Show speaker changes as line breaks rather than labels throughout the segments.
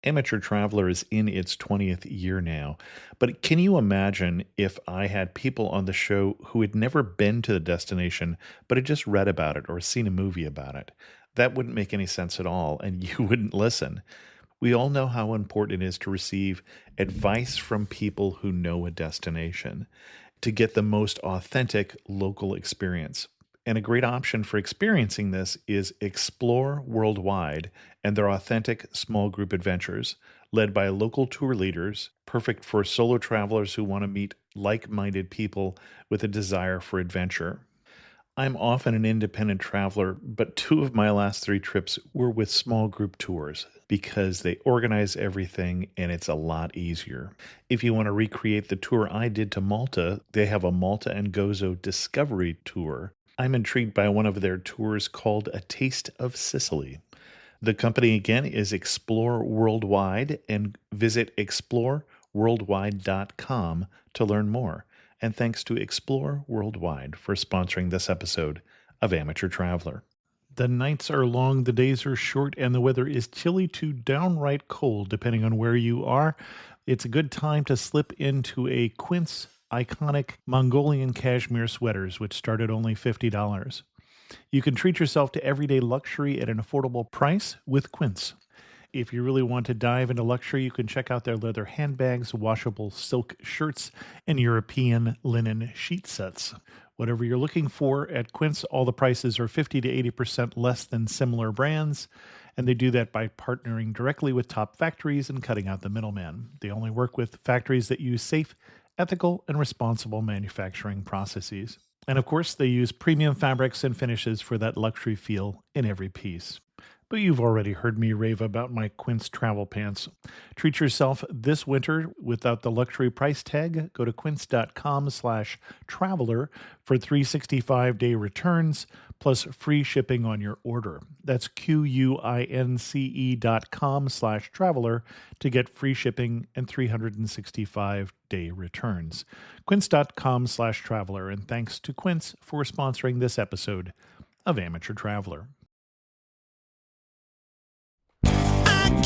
Amateur Traveler is in its 20th year now, but can you imagine if I had people on the show who had never been to the destination, but had just read about it or seen a movie about it? That wouldn't make any sense at all, and you wouldn't listen. We all know how important it is to receive advice from people who know a destination to get the most authentic local experience. And a great option for experiencing this is Explore Worldwide and their authentic small group adventures, led by local tour leaders, perfect for solo travelers who want to meet like minded people with a desire for adventure. I'm often an independent traveler, but two of my last three trips were with small group tours because they organize everything and it's a lot easier. If you want to recreate the tour I did to Malta, they have a Malta and Gozo Discovery Tour. I'm intrigued by one of their tours called A Taste of Sicily. The company again is Explore Worldwide, and visit exploreworldwide.com to learn more. And thanks to Explore Worldwide for sponsoring this episode of Amateur Traveler. The nights are long, the days are short, and the weather is chilly to downright cold, depending on where you are. It's a good time to slip into a Quince iconic Mongolian cashmere sweaters, which start at only $50. You can treat yourself to everyday luxury at an affordable price with Quince. If you really want to dive into luxury, you can check out their leather handbags, washable silk shirts, and European linen sheet sets. Whatever you're looking for at Quince, all the prices are 50 to 80% less than similar brands, and they do that by partnering directly with top factories and cutting out the middleman. They only work with factories that use safe, ethical, and responsible manufacturing processes. And of course, they use premium fabrics and finishes for that luxury feel in every piece. But you've already heard me rave about my Quince travel pants. Treat yourself this winter without the luxury price tag. Go to quince.com/traveler for 365-day returns plus free shipping on your order. That's QUINCE.com/traveler to get free shipping and 365-day returns. Quince.com/traveler. And thanks to Quince for sponsoring this episode of Amateur Traveler.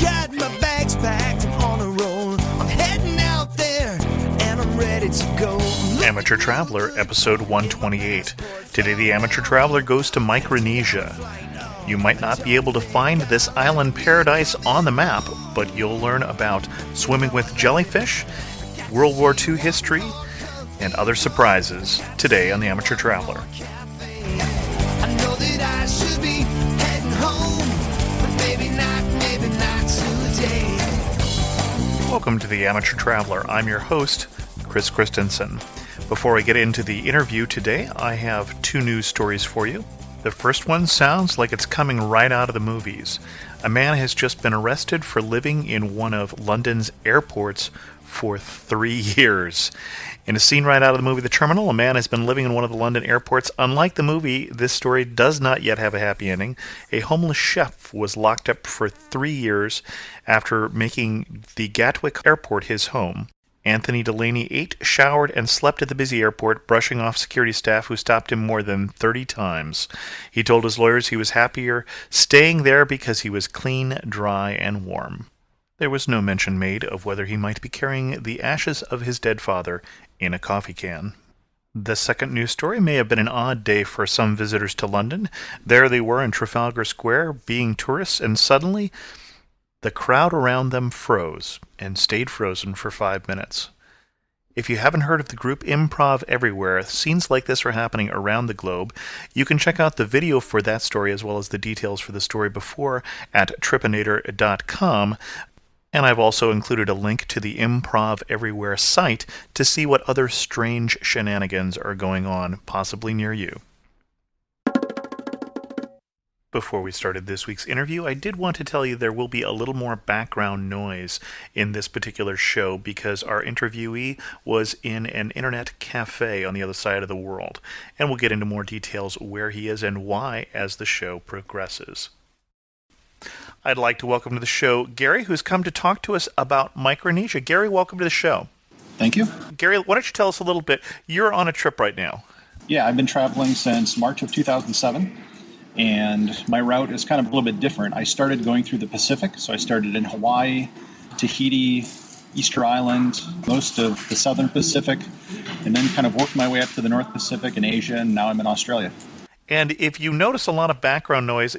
Got my bags packed, I'm on a roll. I'm heading out there and I'm ready to go.
Amateur Traveler, episode 128. Today the Amateur Traveler goes to Micronesia. You might not be able to find this island paradise on the map, but you'll learn about swimming with jellyfish, World War II history, and other surprises today on the Amateur Traveler.
I know that I should be heading home, but maybe not today.
Welcome to the Amateur Traveler. I'm your host, Chris Christensen. Before I get into the interview today, I have two news stories for you. The first one sounds like it's coming right out of the movies. A man has just been arrested for living in one of London's airports for 3 years. In a scene right out of the movie The Terminal, a man has been living in one of the London airports. Unlike the movie, this story does not yet have a happy ending. A homeless chef was locked up for 3 years after making the Gatwick airport his home. Anthony Delaney ate, showered, and slept at the busy airport, brushing off security staff who stopped him more than 30 times. He told his lawyers he was happier staying there because he was clean, dry, and warm. There was no mention made of whether he might be carrying the ashes of his dead father in a coffee can. The second news story may have been an odd day for some visitors to London. There they were in Trafalgar Square, being tourists, and suddenly the crowd around them froze and stayed frozen for 5 minutes. If you haven't heard of the group Improv Everywhere, scenes like this are happening around the globe. You can check out the video for that story as well as the details for the story before at tripinator.com. And I've also included a link to the Improv Everywhere site to see what other strange shenanigans are going on, possibly near you. Before we started this week's interview, I did want to tell you there will be a little more background noise in this particular show because our interviewee was in an internet cafe on the other side of the world. And we'll get into more details where he is and why as the show progresses. I'd like to welcome to the show Gary, who's come to talk to us about Micronesia. Gary, welcome to the show.
Thank you.
Gary, why don't you tell us a little bit? You're on a trip right now.
Yeah, I've been traveling since March of 2007, and my route is kind of a little bit different. I started going through the Pacific, so I started in Hawaii, Tahiti, Easter Island, most of the Southern Pacific, and then kind of worked my way up to the North Pacific and Asia, and now I'm in Australia.
And if you notice a lot of background noise,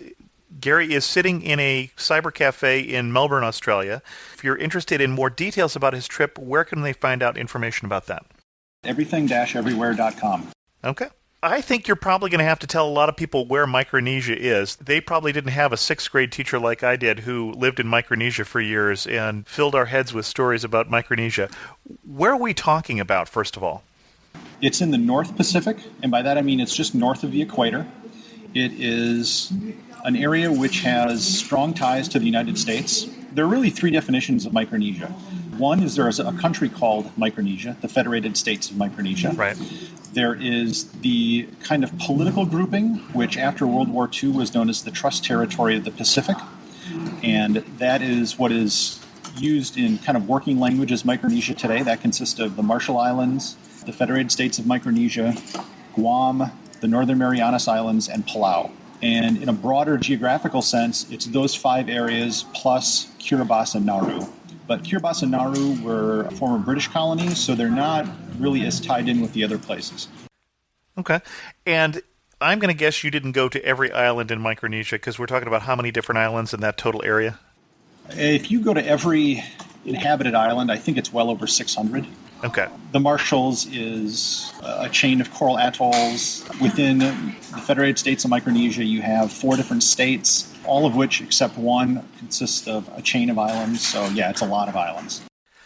Gary is sitting in a cyber cafe in Melbourne, Australia. If you're interested in more details about his trip, where can they find out information about that?
Everything-everywhere.com.
Okay. I think you're probably going to have to tell a lot of people where Micronesia is. They probably didn't have a sixth grade teacher like I did who lived in Micronesia for years and filled our heads with stories about Micronesia. Where are we talking about, first of all?
It's in the North Pacific, and by that I mean it's just north of the equator. It is an area which has strong ties to the United States. There are really three definitions of Micronesia. One is there is a country called Micronesia, the Federated States of Micronesia.
Right.
There is the kind of political grouping, which after World War II was known as the Trust Territory of the Pacific. And that is what is used in kind of working language as Micronesia today. That consists of the Marshall Islands, the Federated States of Micronesia, Guam, the Northern Marianas Islands, and Palau. And in a broader geographical sense, it's those five areas plus Kiribati and Nauru. But Kiribati and Nauru were former British colonies, so they're not really as tied in with the other places.
Okay. And I'm going to guess you didn't go to every island in Micronesia because we're talking about how many different islands in that total area?
If you go to every inhabited island, I think it's well over 600.
Okay.
The Marshalls is a chain of coral atolls. Within the Federated States of Micronesia, you have 4 different states, all of which, except one, consist of a chain of islands. So, yeah, it's a lot of islands.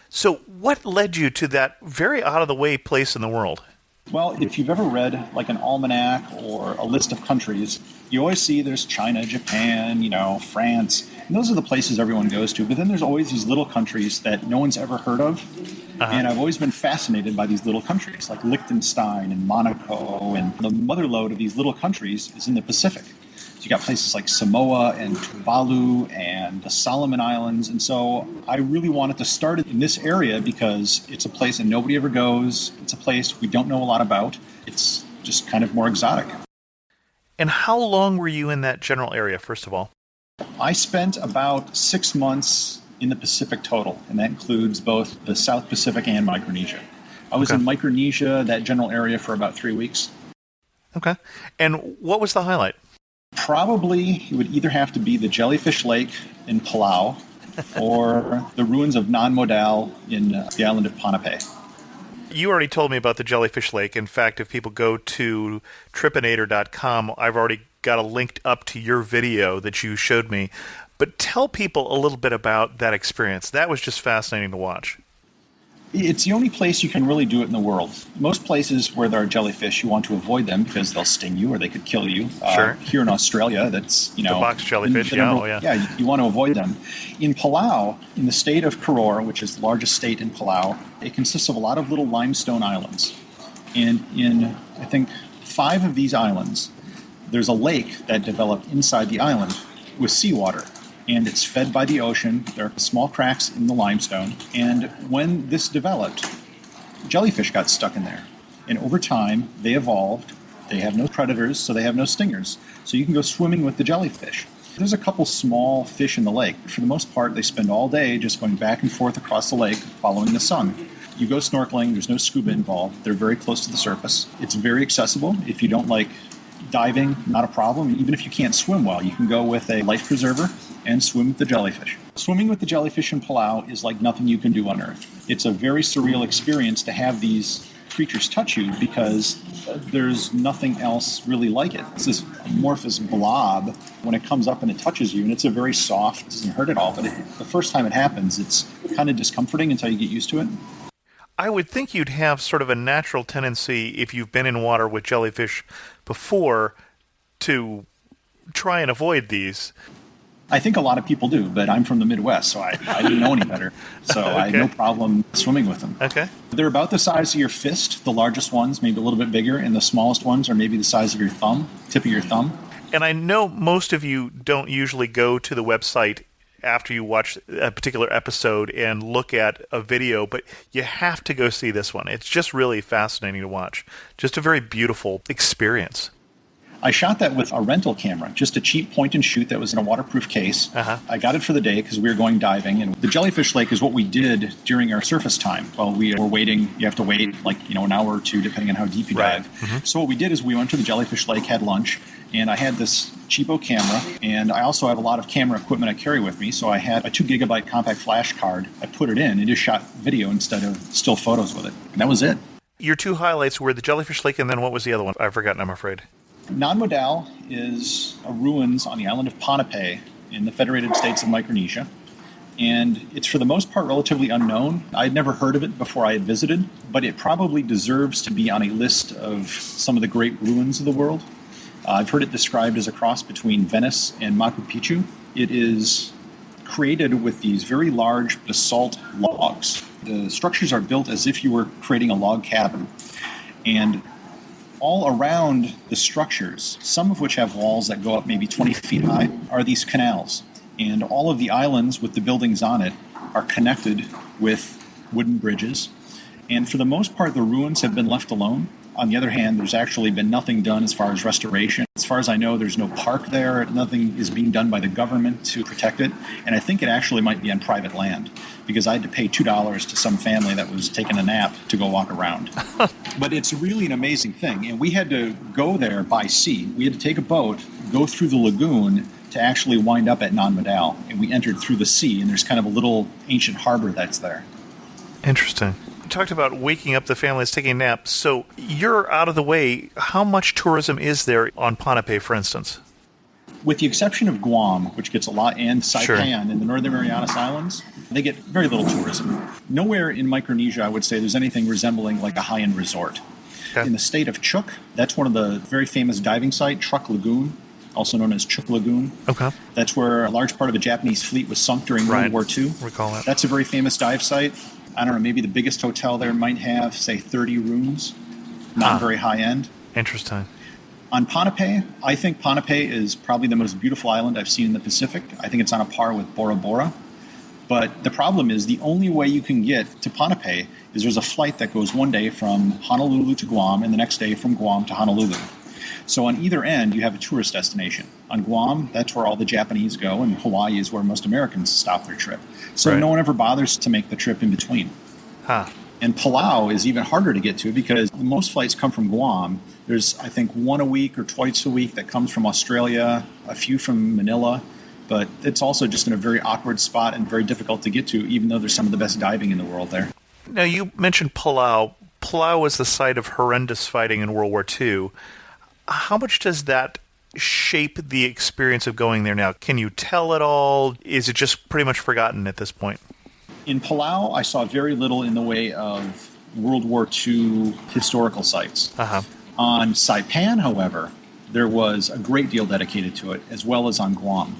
So what led you to that very out-of-the-way place in the world?
Well, if you've ever read like an almanac or a list of countries, you always see there's China, Japan, France. And those are the places everyone goes to. But then there's always these little countries that no one's ever heard of. And I've always been fascinated by these little countries like Liechtenstein and Monaco. And the mother lode of these little countries is in the Pacific. So you got places like Samoa and Tuvalu and the Solomon Islands. And so I really wanted to start in this area because it's a place that nobody ever goes. It's a place we don't know a lot about. It's just kind of more exotic.
And how long were you in that general area, first of all?
I spent about 6 months in the Pacific total, and that includes both the South Pacific and Micronesia. I was in Micronesia, that general area, for about 3 weeks.
Okay. And what was the highlight?
Probably it would either have to be the Jellyfish Lake in Palau or the ruins of Nan Modal in the island of Ponape.
You already told me about the Jellyfish Lake. In fact, if people go to tripinator.com, I've already got a link up to your video that you showed me. But tell people a little bit about that experience. That was just fascinating to watch.
It's the only place you can really do it in the world. Most places where there are jellyfish, you want to avoid them because they'll sting you or they could kill you.
Sure.
Here in Australia, that's,
the box jellyfish,
yeah, you want to avoid them. In Palau, in the state of Koror, which is the largest state in Palau, it consists of a lot of little limestone islands. And in, I think, 5 of these islands, there's a lake that developed inside the island with seawater. And it's fed by the ocean. There are small cracks in the limestone. And when this developed, jellyfish got stuck in there. And over time, they evolved. They have no predators, so they have no stingers. So you can go swimming with the jellyfish. There's a couple small fish in the lake. For the most part, they spend all day just going back and forth across the lake, following the sun. You go snorkeling. There's no scuba involved. They're very close to the surface. It's very accessible. If you don't like diving, not a problem. Even if you can't swim well, you can go with a life preserver and swim with the jellyfish. Swimming with the jellyfish in Palau is like nothing you can do on Earth. It's a very surreal experience to have these creatures touch you because there's nothing else really like it. It's this amorphous blob when it comes up and it touches you, and it's a very soft, doesn't hurt at all, but the first time it happens, it's kind of discomforting until you get used to it.
I would think you'd have sort of a natural tendency, if you've been in water with jellyfish before, to try and avoid these.
I think a lot of people do, but I'm from the Midwest, so I didn't know any better. So
Okay.
I had no problem swimming with them.
Okay.
They're about the size of your fist, the largest ones, maybe a little bit bigger, and the smallest ones are maybe the size of your thumb, tip of your thumb.
And I know most of you don't usually go to the website after you watch a particular episode and look at a video, but you have to go see this one. It's just really fascinating to watch. Just a very beautiful experience.
I shot that with a rental camera, just a cheap point and shoot that was in a waterproof case. I got it for the day because we were going diving. And the Jellyfish Lake is what we did during our surface time. While we were waiting, you have to wait an hour or two, depending on how deep you dive. So what we did is we went to the Jellyfish Lake, had lunch, and I had this cheapo camera. And I also have a lot of camera equipment I carry with me. So I had a 2 gigabyte compact flash card. I put it in and just shot video instead of still photos with it. And that was it.
Your two highlights were the Jellyfish Lake, and then what was the other one? I've forgotten, I'm afraid.
Non-Modal is a ruins on the island of Ponape in the Federated States of Micronesia. And it's for the most part relatively unknown. I'd never heard of it before I had visited, but it probably deserves to be on a list of some of the great ruins of the world. I've heard it described as a cross between Venice and Machu Picchu. It is created with these very large basalt logs. The structures are built as if you were creating a log cabin. And all around the structures, some of which have walls that go up maybe 20 feet high, are these canals. And all of the islands with the buildings on it are connected with wooden bridges. And for the most part, the ruins have been left alone. On the other hand, there's actually been nothing done as far as restoration. As far as I know, there's no park there. Nothing is being done by the government to protect it. And I think it actually might be on private land because I had to pay $2 to some family that was taking a nap to go walk around. But it's really an amazing thing. And we had to go there by sea. We had to take a boat, go through the lagoon to actually wind up at Non-Modal. And we entered through the sea, and there's kind of a little ancient harbor that's there.
Interesting. You talked about waking up the families taking a nap. So you're out of the way. How much tourism is there on Ponape, for instance?
With the exception of Guam, which gets a lot, and Saipan in the Northern Marianas Islands, they get very little tourism. Nowhere in Micronesia, I would say, there's anything resembling like a high-end resort. Okay. In the state of Chuuk, that's one of the very famous diving sites, Truk Lagoon, also known as Chuuk Lagoon. Okay. That's where a large part of a Japanese fleet was sunk during World War II.
Recall that.
That's a very famous dive site. I don't know, maybe the biggest hotel there might have, say, 30 rooms. Not very high-end.
Interesting.
On Ponape, I think Ponape is probably the most beautiful island I've seen in the Pacific. I think it's on a par with Bora Bora. But the problem is the only way you can get to Ponape is there's a flight that goes one day from Honolulu to Guam and the next day from Guam to Honolulu. So on either end, you have a tourist destination. On Guam, that's where all the Japanese go, and Hawaii is where most Americans stop their trip. So no one ever bothers to make the trip in between. And Palau is even harder to get to because most flights come from Guam. There's, I think, one a week or twice a week that comes from Australia, a few from Manila. But it's also just in a very awkward spot and very difficult to get to, even though there's some of the best diving in the world there.
Now, you mentioned Palau. Palau was the site of horrendous fighting in World War II. How much does that shape the experience of going there now? Can you tell at all? Is it just pretty much forgotten at this point?
In Palau, I saw very little in the way of World War II historical sites. On Saipan, however, there was a great deal dedicated to it, as well as on Guam.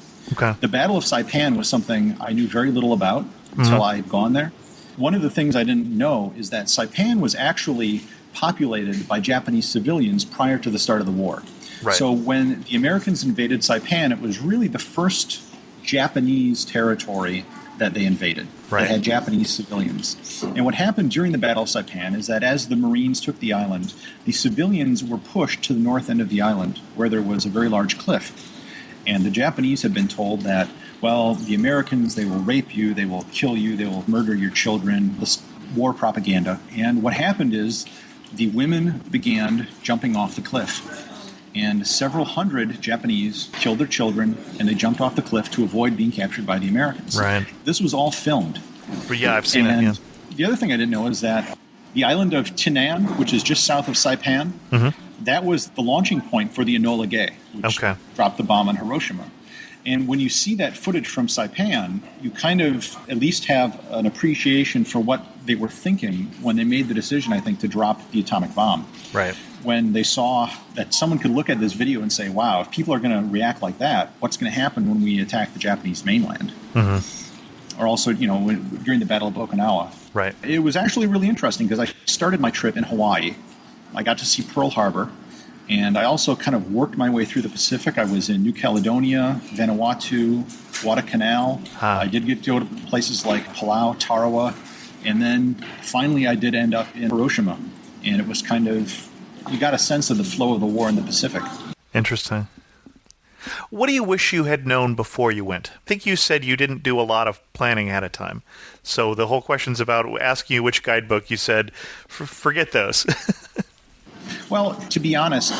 The Battle of Saipan was something I knew very little about until I had gone there. One of the things I didn't know is that Saipan was actually populated by Japanese civilians prior to the start of the war. So when the Americans invaded Saipan, it was really the first Japanese territory that they invaded. That had Japanese civilians. And what happened during the Battle of Saipan is that as the Marines took the island, the civilians were pushed to the north end of the island, where there was a very large cliff. And the Japanese had been told that, well, the Americans, they will rape you, they will kill you, they will murder your children, this war propaganda. And what happened is the women began jumping off the cliff. And several hundred Japanese killed their children, and they jumped off the cliff to avoid being captured by the Americans. This was all filmed.
Yeah, I've seen it.
The other thing I didn't know is that the island of Tinan, which is just south of Saipan, that was the launching point for the Enola Gay, which dropped the bomb on Hiroshima. And when you see that footage from Saipan, you kind of at least have an appreciation for what they were thinking when they made the decision, I think, to drop the atomic bomb. When they saw that someone could look at this video and say, wow, if people are going to react like that, what's going to happen when we attack the Japanese mainland? Or also, during the Battle of Okinawa. It was actually really interesting because I started my trip in Hawaii. I got to see Pearl Harbor. And I also kind of worked my way through the Pacific. I was in New Caledonia, Vanuatu, Guadalcanal. I did get to go to places like Palau, Tarawa. And then finally I did end up in Hiroshima. And it was kind of, you got a sense of the flow of the war in the Pacific.
Interesting. What do you wish you had known before you went? I think you said you didn't do a lot of planning ahead of time. So the whole question's about asking you which guidebook. You said, forget those.
Well, to be honest,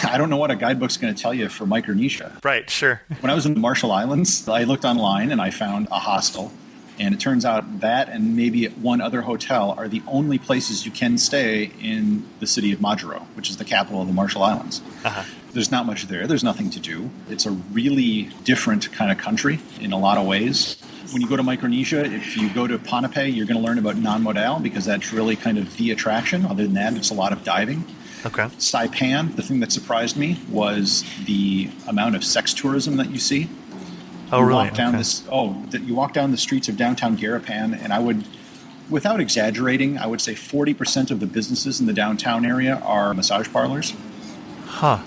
I don't know what a guidebook's going to tell you for Micronesia.
Right, sure.
When I was in the Marshall Islands, I looked online and I found a hostel. And it turns out that and maybe one other hotel are the only places you can stay in the city of Majuro, which is the capital of the Marshall Islands.
Uh-huh.
There's not much there. There's nothing to do. It's a really different kind of country in a lot of ways. When you go to Micronesia, if you go to Ponape, you're going to learn about non-modal because that's really kind of the attraction. Other than that, it's a lot of diving.
Okay.
Saipan, the thing that surprised me was the amount of sex tourism that you see.
Oh,
you
really?
Walk down
Okay.
you walk down the streets of downtown Garapan, and I would, without exaggerating, I would say 40% of the businesses in the downtown area are massage parlors.
Huh.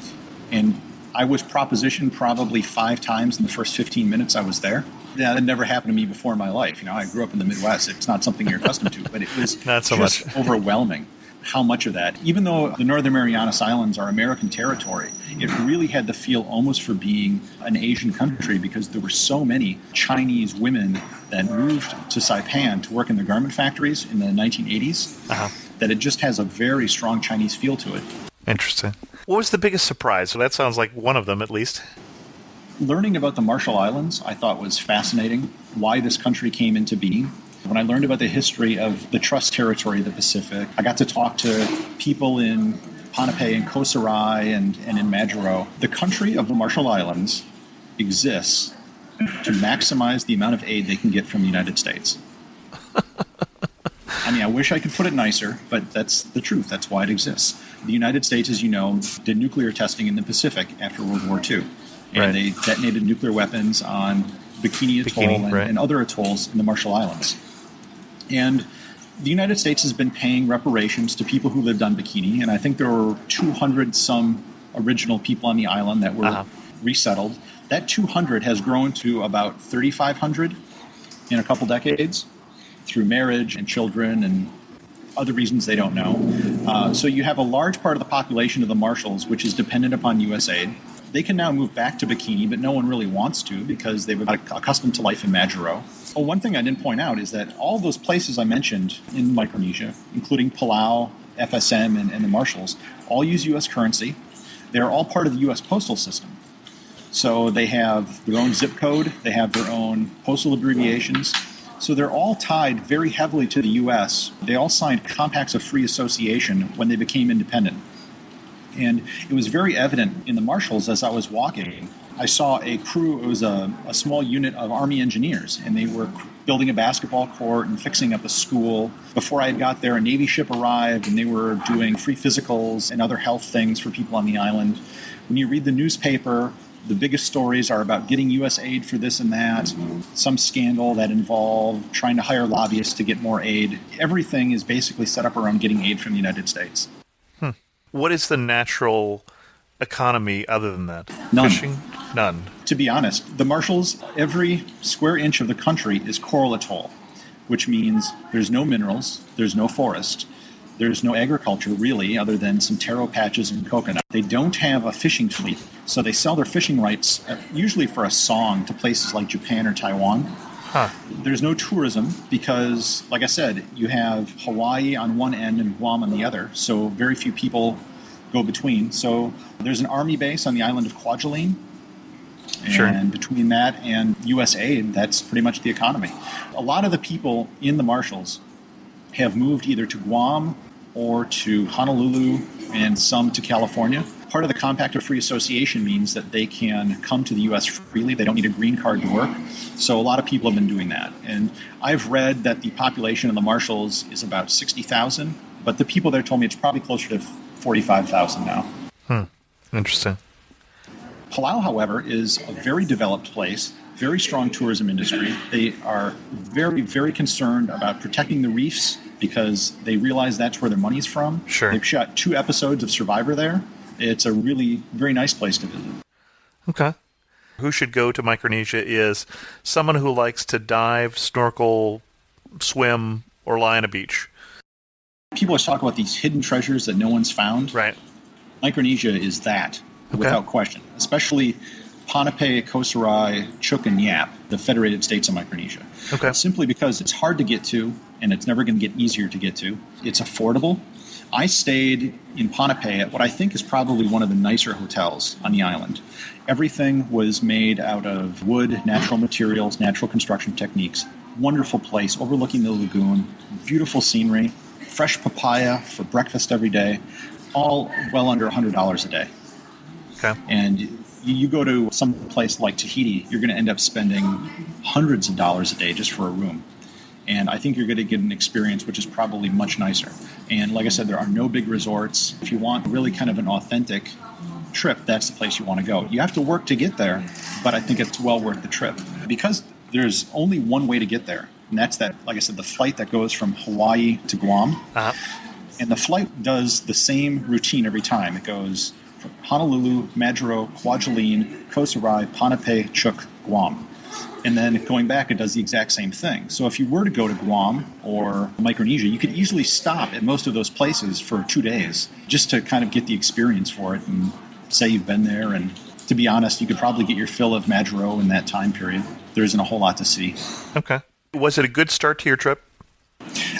And I was propositioned probably 5 times in the first 15 minutes I was there. Yeah, that never happened to me before in my life. You know, I grew up in the Midwest. It's not something you're accustomed to, but it was
Not so
just
much.
overwhelming how much of that, even though the Northern Marianas Islands are American territory, it really had the feel almost for being an Asian country because there were so many Chinese women that moved to Saipan to work in the garment factories in the 1980s
Uh-huh.
that it just has a very strong Chinese feel to it.
Interesting. What was the biggest surprise? So that sounds like one of them, at least.
Learning about the Marshall Islands, I thought was fascinating, why this country came into being. When I learned about the history of the Trust Territory of the Pacific, I got to talk to people in Ponape and Koh Sarai and in Majuro. The country of the Marshall Islands exists to maximize the amount of aid they can get from the United States. I mean, I wish I could put it nicer, but that's the truth. That's why it exists. The United States, as you know, did nuclear testing in the Pacific after World War II. And
Right.
they detonated nuclear weapons on Bikini Atoll
right.
and other atolls in the Marshall Islands. And the United States has been paying reparations to people who lived on Bikini, and I think there were 200 some original people on the island that were
Uh-huh.
resettled. That 200 has grown to about 3,500 in a couple decades through marriage and children and other reasons they don't know. So you have a large part of the population of the Marshalls, which is dependent upon U.S. aid. They can now move back to Bikini, but no one really wants to because they've got accustomed to life in Majuro. Well, one thing I didn't point out is that all those places I mentioned in Micronesia, including Palau, FSM, and the Marshalls, all use U.S. currency. They're all part of the U.S. postal system. So they have their own zip code, they have their own postal abbreviations. So they're all tied very heavily to the U.S. They all signed compacts of free association when they became independent. And it was very evident in the Marshalls as I was walking. I saw a crew, it was a small unit of Army engineers, and they were building a basketball court and fixing up a school. Before I had got there, a Navy ship arrived, and they were doing free physicals and other health things for people on the island. When you read the newspaper, the biggest stories are about getting U.S. aid for this and that, some scandal that involved trying to hire lobbyists to get more aid. Everything is basically set up around getting aid from the United States.
What is the natural economy other than that?
None.
Fishing? None.
To be honest, the Marshalls, every square inch of the country is coral atoll, which means there's no minerals, there's no forest, there's no agriculture really other than some taro patches and coconut. They don't have a fishing fleet, so they sell their fishing rights usually for a song to places like Japan or Taiwan.
Huh.
There's no tourism because, like I said, you have Hawaii on one end and Guam on the other, so very few people go between. So there's an army base on the island of Kwajalein,
Sure.
and between that and U.S. aid, that's pretty much the economy. A lot of the people in the Marshalls have moved either to Guam or to Honolulu and some to California. Part of the Compact of Free Association means that they can come to the U.S. freely. They don't need a green card to work. So a lot of people have been doing that. And I've read that the population of the Marshalls is about 60,000, but the people there told me it's probably closer to 45,000 now.
Interesting.
Palau, however, is a very developed place, very strong tourism industry. They are very, very concerned about protecting the reefs because they realize that's where their money's from.
Sure.
They've shot 2 episodes of Survivor there. It's a really very nice place to visit.
Okay. Who should go to Micronesia is someone who likes to dive, snorkel, swim, or lie on a beach.
People always talk about these hidden treasures that no one's found.
Right.
Micronesia is that. without question, especially Ponape, Koh Sarai, Chuuk, and Yap, the Federated States of Micronesia.
Okay.
Simply because it's hard to get to, and it's never going to get easier to get to. It's affordable. I stayed in Ponape at what I think is probably one of the nicer hotels on the island. Everything was made out of wood, natural materials, natural construction techniques. Wonderful place overlooking the lagoon, beautiful scenery, fresh papaya for breakfast every day, all well under $100 a day.
Okay.
And you go to some place like Tahiti, you're going to end up spending hundreds of dollars a day just for a room. And I think you're going to get an experience which is probably much nicer. And like I said, there are no big resorts. If you want really kind of an authentic trip, that's the place you want to go. You have to work to get there, but I think it's well worth the trip. Because there's only one way to get there, and that's that, like I said, the flight that goes from Hawaii to Guam.
Uh-huh.
And the flight does the same routine every time. It goes from Honolulu, Majuro, Kwajalein, Koh Sarai, Ponape, Chuuk, Guam. And then going back, it does the exact same thing. So if you were to go to Guam or Micronesia, you could easily stop at most of those places for 2 days just to kind of get the experience for it and say you've been there. And to be honest, you could probably get your fill of Majuro in that time period. There isn't a whole lot to see.
Okay. Was it a good start to your trip?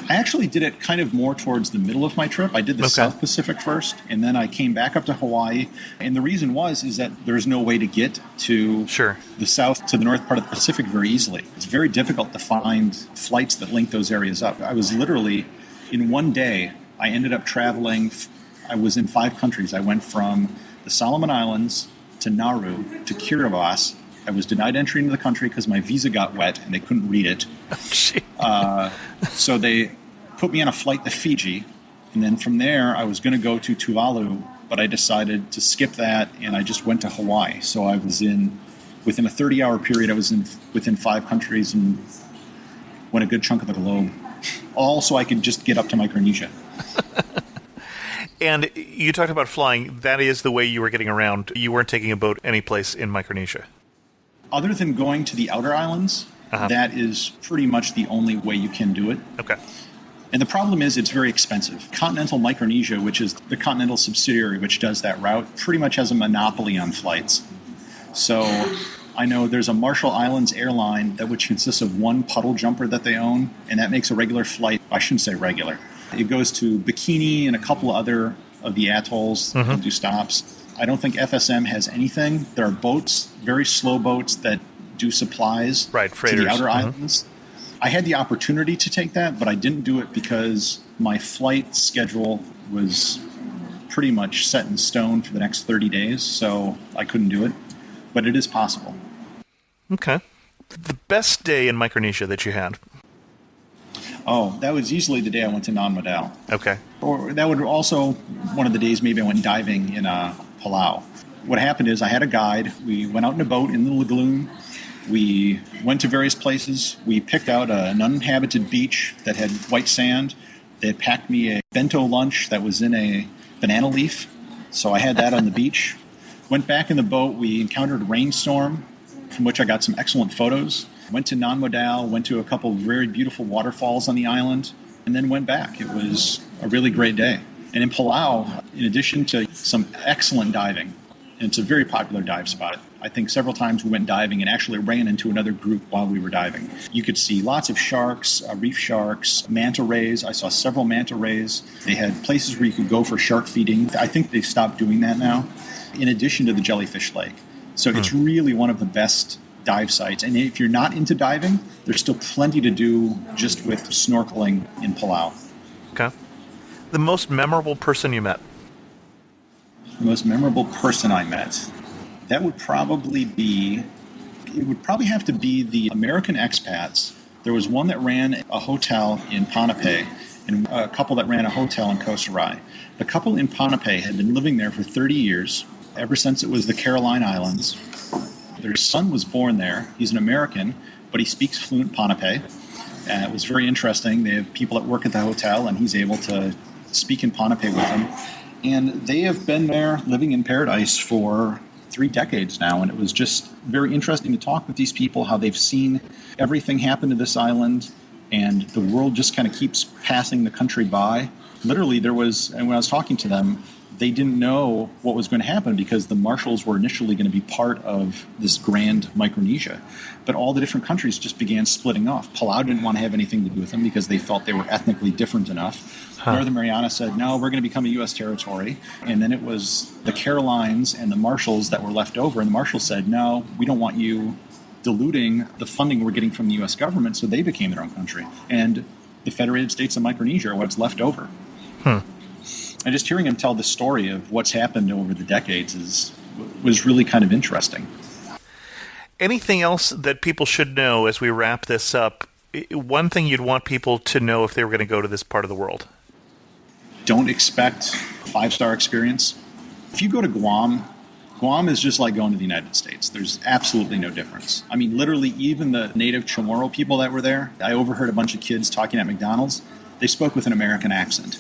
I actually did it kind of more towards the middle of my trip. I did the South Pacific first, and then I came back up to Hawaii. And the reason is that there's no way to get to the south to the north part of the Pacific very easily. It's very difficult to find flights that link those areas up. I was literally, in one day, I ended up traveling. I was in 5 countries. I went from the Solomon Islands to Nauru to Kiribati. I was denied entry into the country because my visa got wet and they couldn't read it. So they put me on a flight to Fiji. And then from there, I was going to go to Tuvalu, but I decided to skip that and I just went to Hawaii. So I was within a 30-hour period, I was within 5 countries and went a good chunk of the globe. All so I could just get up to Micronesia.
And you talked about flying. That is the way you were getting around. You weren't taking a boat any place in Micronesia.
Other than going to the outer islands, that is pretty much the only way you can do it.
Okay.
And the problem is it's very expensive. Continental Micronesia, which is the continental subsidiary which does that route, pretty much has a monopoly on flights. So I know there's a Marshall Islands airline which consists of one puddle jumper that they own, and that makes a regular flight. I shouldn't say regular. It goes to Bikini and a couple other of the atolls that do stops. I don't think FSM has anything. There are boats, very slow boats that do supplies to the outer islands. I had the opportunity to take that, but I didn't do it because my flight schedule was pretty much set in stone for the next 30 days, so I couldn't do it. But it is possible. Okay.
The best day in Micronesia that you had?
Oh, that was easily the day I went to Non Modal.
Okay.
Or that would also one of the days maybe I went diving in Palau. What happened is I had a guide. We went out in a boat in the lagoon. We went to various places. We picked out an uninhabited beach that had white sand. They had packed me a bento lunch that was in a banana leaf. So I had that on the beach. Went back in the boat. We encountered a rainstorm from which I got some excellent photos. Went to Non Modal, went to a couple of very beautiful waterfalls on the island, and then went back. It was a really great day. And in Palau, in addition to some excellent diving, and it's a very popular dive spot, I think several times we went diving and actually ran into another group while we were diving. You could see lots of sharks, reef sharks, manta rays. I saw several manta rays. They had places where you could go for shark feeding. I think they've stopped doing that now, in addition to the jellyfish lake. So it's really one of the best dive sites. And if you're not into diving, there's still plenty to do just with snorkeling in Palau.
Okay. The most memorable person you met?
The most memorable person I met? That would probably have to be the American expats. There was one that ran a hotel in Ponape and a couple that ran a hotel in Koh Sarai. The couple in Ponape had been living there for 30 years, ever since it was the Caroline Islands. Their son was born there. He's an American, but he speaks fluent Ponape. And it was very interesting. They have people that work at the hotel, and he's able to speak in Ponape with them. And they have been there living in paradise for 3 decades now, and it was just very interesting to talk with these people, how they've seen everything happen to this island, and the world just kind of keeps passing the country by. Literally, and when I was talking to them, they didn't know what was going to happen because the Marshalls were initially going to be part of this grand Micronesia. But all the different countries just began splitting off. Palau didn't want to have anything to do with them because they felt they were ethnically different enough. Northern Mariana said, no, we're going to become a U.S. territory. And then it was the Carolines and the Marshalls that were left over. And the Marshalls said, no, we don't want you diluting the funding we're getting from the U.S. government. So they became their own country. And the Federated States of Micronesia are what's left over. And just hearing him tell the story of what's happened over the decades was really kind of interesting.
Anything else that people should know as we wrap this up? One thing you'd want people to know if they were going to go to this part of the world?
Don't expect a 5-star experience. If you go to Guam, Guam is just like going to the United States. There's absolutely no difference. I mean, literally, even the native Chamorro people that were there, I overheard a bunch of kids talking at McDonald's. They spoke with an American accent.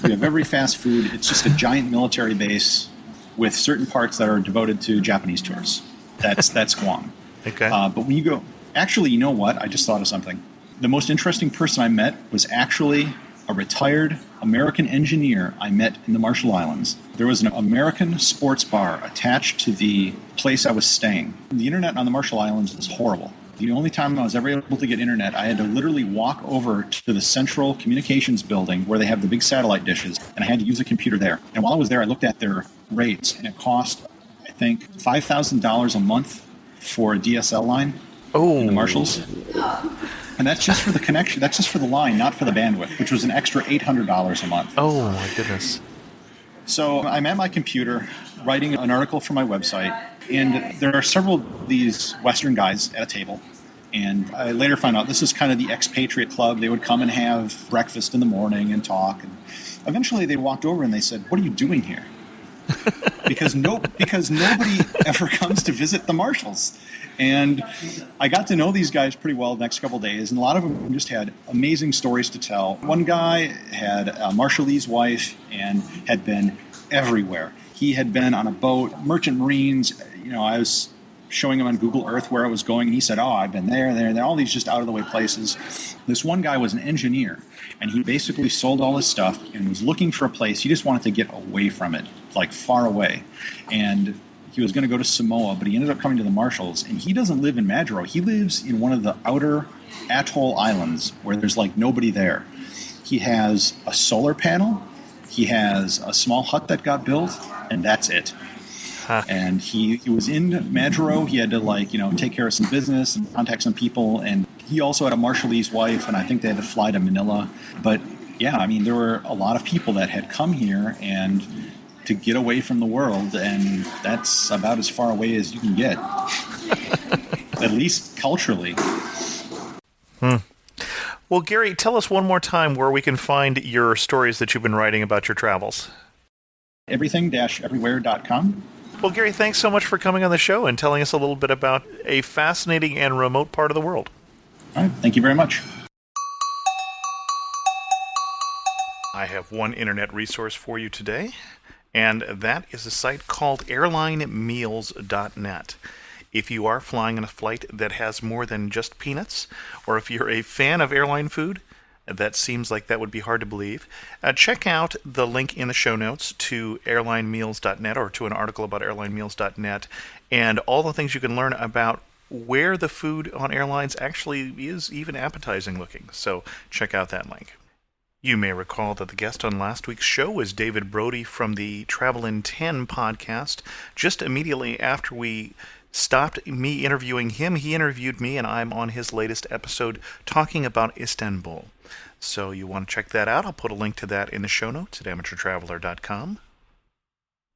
You have every fast food. It's just a giant military base with certain parts that are devoted to Japanese tourists. That's Guam.
Okay.
But when you go, actually, you know what? I just thought of something. The most interesting person I met was actually a retired American engineer I met in the Marshall Islands. There was an American sports bar attached to the place I was staying. The internet on the Marshall Islands is horrible. The only time I was ever able to get internet, I had to literally walk over to the central communications building where they have the big satellite dishes, and I had to use a computer there. And while I was there, I looked at their rates, and it cost, I think, $5,000 a month for a DSL line in the Marshalls. And that's just for the connection. That's just for the line, not for the bandwidth, which was an extra $800 a month.
Oh, my goodness.
So I'm at my computer writing an article for my website, and there are several of these Western guys at a table. And I later found out this is kind of the expatriate club. They would come and have breakfast in the morning and talk. And eventually they walked over and they said, "What are you doing here?" because nobody ever comes to visit the Marshalls. And I got to know these guys pretty well the next couple of days, and a lot of them just had amazing stories to tell. One guy had a Marshallese wife and had been everywhere. He had been on a boat, merchant marines. You know, I was showing him on Google Earth where I was going, and he said, "Oh, I've been there, all these just out-of-the-way places." This one guy was an engineer, and he basically sold all his stuff and was looking for a place. He just wanted to get away from it, like far away. And he was going to go to Samoa, but he ended up coming to the Marshalls. And he doesn't live in Majuro. He lives in one of the outer atoll islands where there's like nobody there. He has a solar panel. He has a small hut that got built, and that's it. And he was in Majuro. He had to take care of some business and contact some people. And he also had a Marshallese wife, and I think they had to fly to Manila. But yeah, I mean, there were a lot of people that had come here and to get away from the world, and that's about as far away as you can get, at least culturally.
Well, Gary, tell us one more time where we can find your stories that you've been writing about your travels.
Everything-everywhere.com.
Well, Gary, thanks so much for coming on the show and telling us a little bit about a fascinating and remote part of the world.
All right, thank you very much.
I have one internet resource for you today, and that is a site called airlinemeals.net. If you are flying on a flight that has more than just peanuts, or if you're a fan of airline food, that seems like that would be hard to believe, check out the link in the show notes to airlinemeals.net or to an article about airlinemeals.net and all the things you can learn about where the food on airlines actually is even appetizing looking. So check out that link. You may recall that the guest on last week's show was David Brody from the Travel in 10 podcast. Just immediately after we stopped me interviewing him, he interviewed me, and I'm on his latest episode talking about Istanbul. So you want to check that out. I'll put a link to that in the show notes at amateurtraveler.com.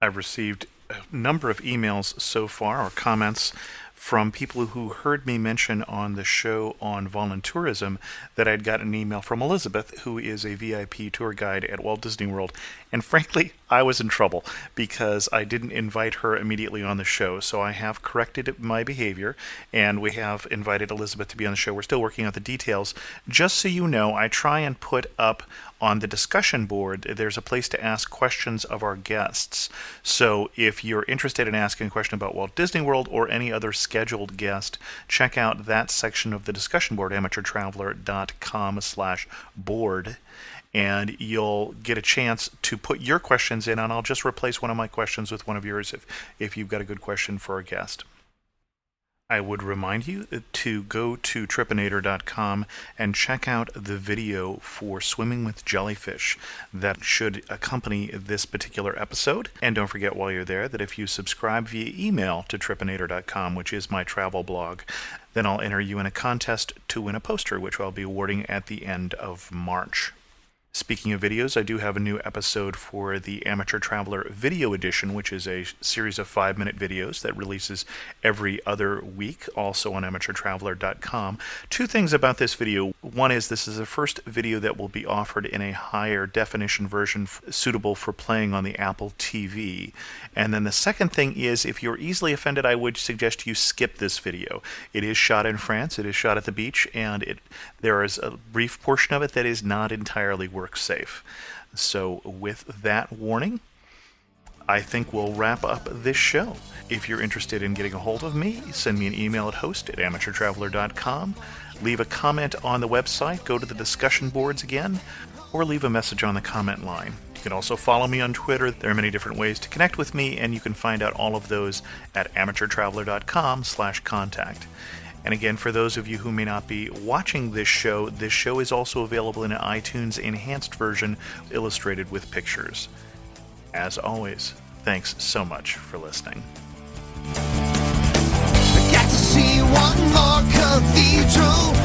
I've received a number of emails so far, or comments, from people who heard me mention on the show on voluntourism that I'd got an email from Elizabeth, who is a VIP tour guide at Walt Disney World. And frankly, I was in trouble because I didn't invite her immediately on the show. So I have corrected my behavior, and we have invited Elizabeth to be on the show. We're still working out the details. Just so you know, I try and put up on the discussion board, there's a place to ask questions of our guests. So if you're interested in asking a question about Walt Disney World or any other scheduled guest, check out that section of the discussion board, amateurtraveler.com/board. And you'll get a chance to put your questions questions in, and I'll just replace one of my questions with one of yours if you've got a good question for a guest. I would remind you to go to tripinator.com and check out the video for swimming with jellyfish that should accompany this particular episode. And don't forget while you're there that if you subscribe via email to tripinator.com, which is my travel blog, then I'll enter you in a contest to win a poster, which I'll be awarding at the end of March. Speaking of videos, I do have a new episode for the Amateur Traveler Video Edition, which is a series of 5-minute videos that releases every other week, also on amateurtraveler.com. Two things about this video. One is this is the first video that will be offered in a higher definition version suitable for playing on the Apple TV. And then the second thing is, if you're easily offended, I would suggest you skip this video. It is shot in France, it is shot at the beach, and there is a brief portion of it that is not entirely work safe. So with that warning, I think we'll wrap up this show. If you're interested in getting a hold of me, send me an email at host@amateurtraveler.com, leave a comment on the website, go to the discussion boards again, or leave a message on the comment line. You can also follow me on Twitter. There are many different ways to connect with me, and you can find out all of those at amateurtraveler.com/contact. And again, for those of you who may not be watching this show is also available in an iTunes enhanced version illustrated with pictures. As always, thanks so much for listening.
I got to see one more cathedral.